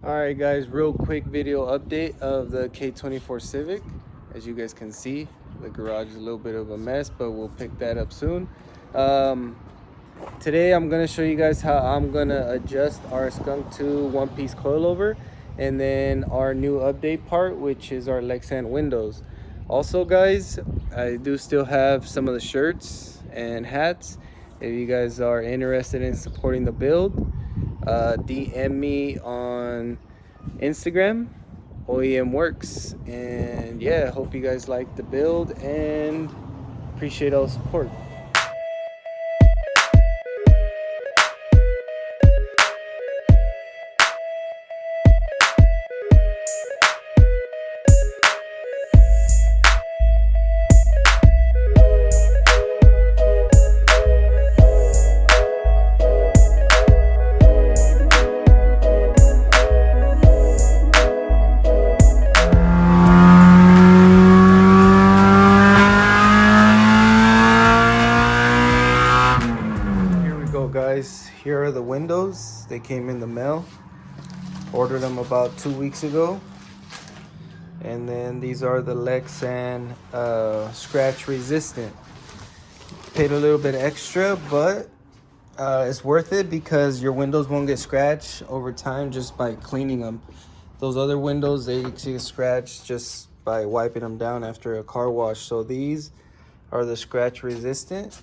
Alright guys, real quick video update of the K24 Civic. As you guys can see, the garage is a little bit of a mess, but we'll pick that up soon. Today I'm going to show you guys how I'm going to adjust our Skunk 2 one-piece coilover, and then our new update part, which is our Lexan Windows. Also guys, I do still have some of the shirts and hats. If you guys are interested in supporting the build, DM me on Instagram, OEM Works, and yeah, hope you guys like the build and appreciate all the support. Guys, here are the windows. They came in the mail. Ordered them about 2 weeks ago. And then these are the Lexan scratch resistant. Paid a little bit extra, but it's worth it because your windows won't get scratched over time just by cleaning them. Those other windows, they get scratched just by wiping them down after a car wash. So these are the scratch resistant.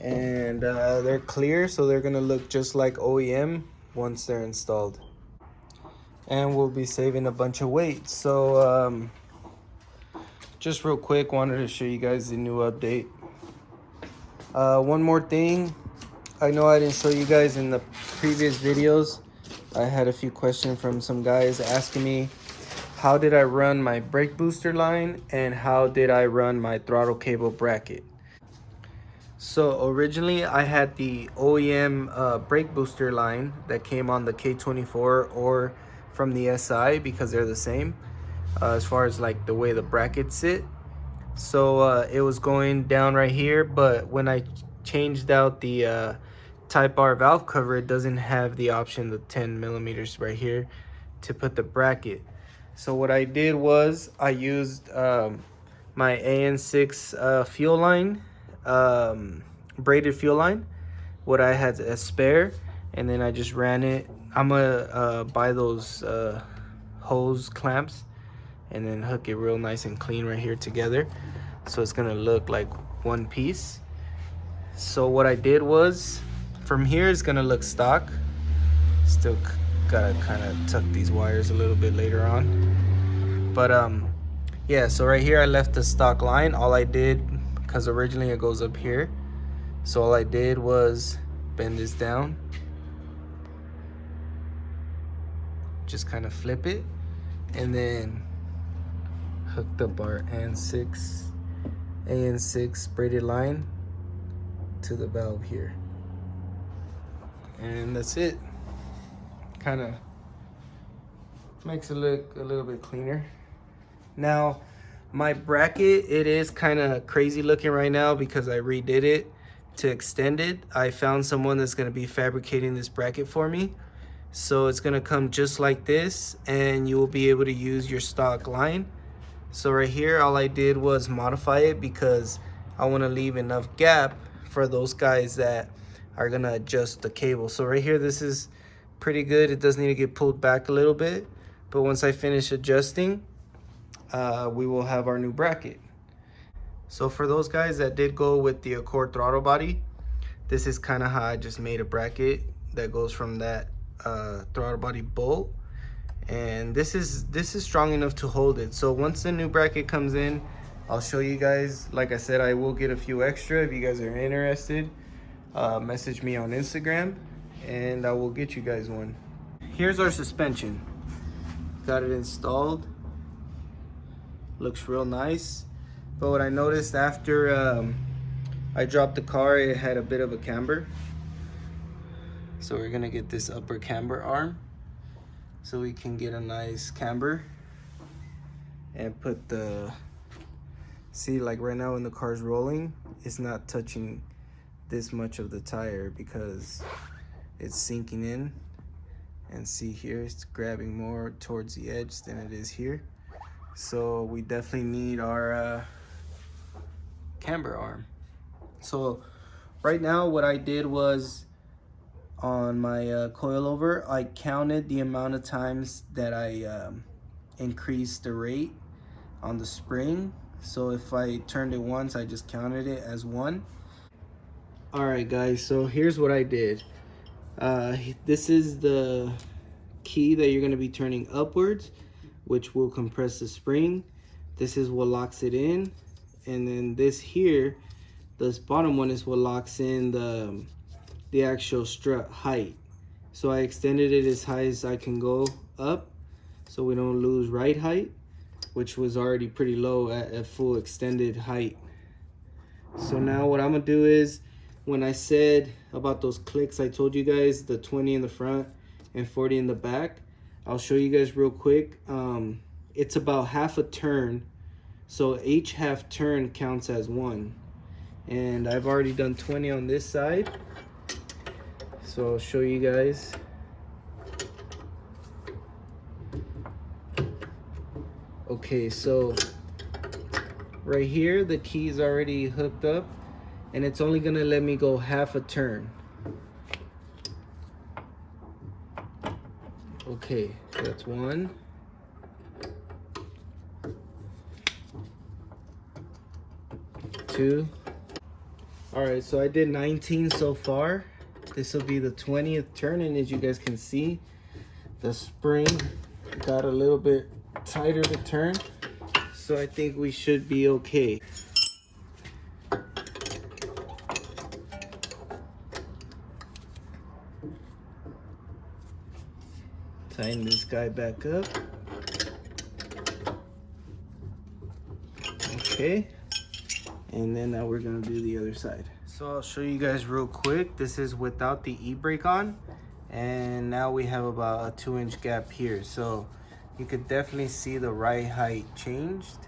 And they're clear, so they're gonna look just like OEM once they're installed, and we'll be saving a bunch of weight. So just real quick, wanted to show you guys the new update. One more thing, I know I didn't show you guys in the previous videos. I had a few questions from some guys asking me how did I run my brake booster line and how did I run my throttle cable bracket. So originally I had the OEM brake booster line that came on the K24 or from the SI because they're the same as far as like the way the brackets sit. So it was going down right here, but when I changed out the Type R valve cover, it doesn't have the option, the 10 millimeters right here, to put the bracket. So what I did was I used my AN6 fuel line, braided fuel line, what I had a spare, and then I just ran it. I'm gonna buy those hose clamps and then hook it real nice and clean right here together, so it's gonna look like one piece. So what I did was, from here it's gonna look stock. Still gotta kind of tuck these wires a little bit later on, but yeah, so right here I left the stock line. All I did, because originally it goes up here, so all I did was bend this down, just kind of flip it, and then hooked up our AN6 braided line to the valve here, and that's it. Kind of makes it look a little bit cleaner. Now my bracket, it is kind of crazy looking right now because I redid it to extend it. I found someone that's going to be fabricating this bracket for me, so it's going to come just like this and you will be able to use your stock line. So right here all I did was modify it because I want to leave enough gap for those guys that are going to adjust the cable. So right here, this is pretty good. It does need to get pulled back a little bit, but once I finish adjusting, we will have our new bracket. So for those guys that did go with the Accord throttle body, this is kind of how I just made a bracket that goes from that throttle body bolt, and this is strong enough to hold it. So once the new bracket comes in, I'll show you guys. Like I said, I will get a few extra. If you guys are interested, message me on Instagram and I will get you guys one. Here's our suspension. Got it installed. Looks real nice, but what I noticed after I dropped the car, it had a bit of a camber, so we're gonna get this upper camber arm so we can get a nice camber and put the, see, like right now when the car's rolling, it's not touching this much of the tire because it's sinking in And see here, it's grabbing more towards the edge than it is here. So we definitely need our camber arm. So right now what I did was on my coilover, I counted the amount of times that I increased the rate on the spring. So if I turned it once, I just counted it as 1. All right guys, so here's what I did. This is the key that you're going to be turning upwards, which will compress the spring. This is what locks it in, and then this here, this bottom one, is what locks in the actual strut height. So I extended it as high as I can go up so we don't lose ride height, which was already pretty low at full extended height. So now what I'm gonna do is, when I said about those clicks I told you guys, the 20 in the front and 40 in the back, I'll show you guys real quick. It's about half a turn, so each half turn counts as 1. And I've already done 20 on this side, so I'll show you guys. Okay, so right here the key is already hooked up, and it's only gonna let me go half a turn. Okay, that's 1. 2. All right, so I did 19 so far. This will be the 20th turn, and as you guys can see, the spring got a little bit tighter to turn, so I think we should be okay. Tighten this guy back up. Okay, and then now we're gonna do the other side. So I'll show you guys real quick. This is without the e-brake on, and now we have about a 2-inch gap here, so you could definitely see the ride height changed.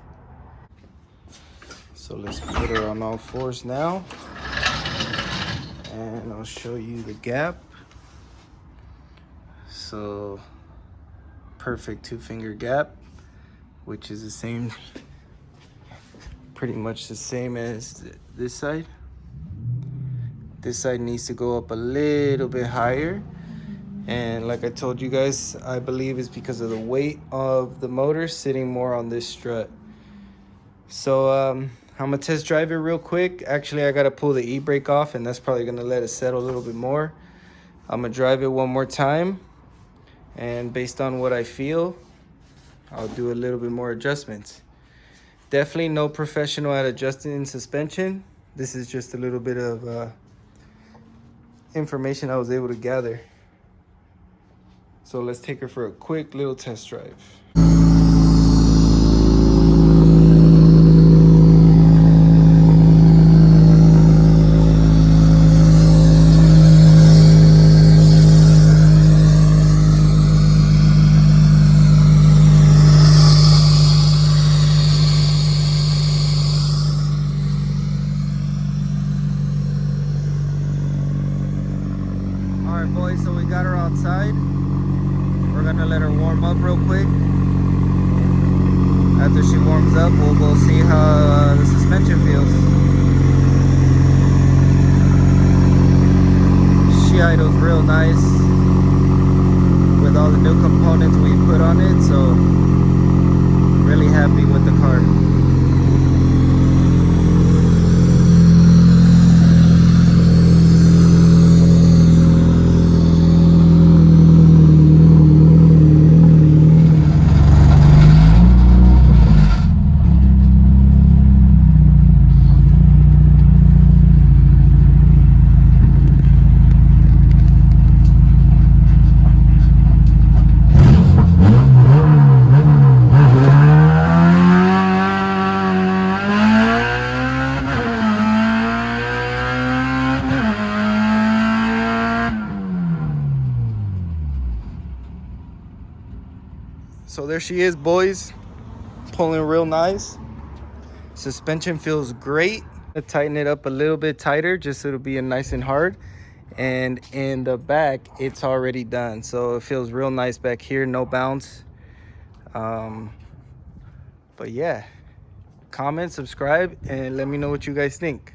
So let's put her on all 4s now, and I'll show you the gap. So perfect 2-finger gap, which is the same, pretty much the same as this side. This side needs to go up a little bit higher, and like I told you guys, I believe it's because of the weight of the motor sitting more on this strut. So I'm gonna test drive it real quick. Actually, I gotta pull the e-brake off, and that's probably gonna let it settle a little bit more. I'm gonna drive it one more time, and based on what I feel, I'll do a little bit more adjustments. Definitely no professional at adjusting suspension. This is just a little bit of information I was able to gather. So let's take her for a quick little test drive. Alright boys, so we got her outside. We're gonna let her warm up real quick. After she warms up, we'll go see how the suspension feels. She idles real nice with all the new components we put on it, so really happy with the car. So there she is, boys, pulling real nice. Suspension feels great. Tighten it up a little bit tighter just so it'll be nice and hard. and in the back it's already done, so it feels real nice back here, no bounce. But yeah, comment, subscribe, and let me know what you guys think.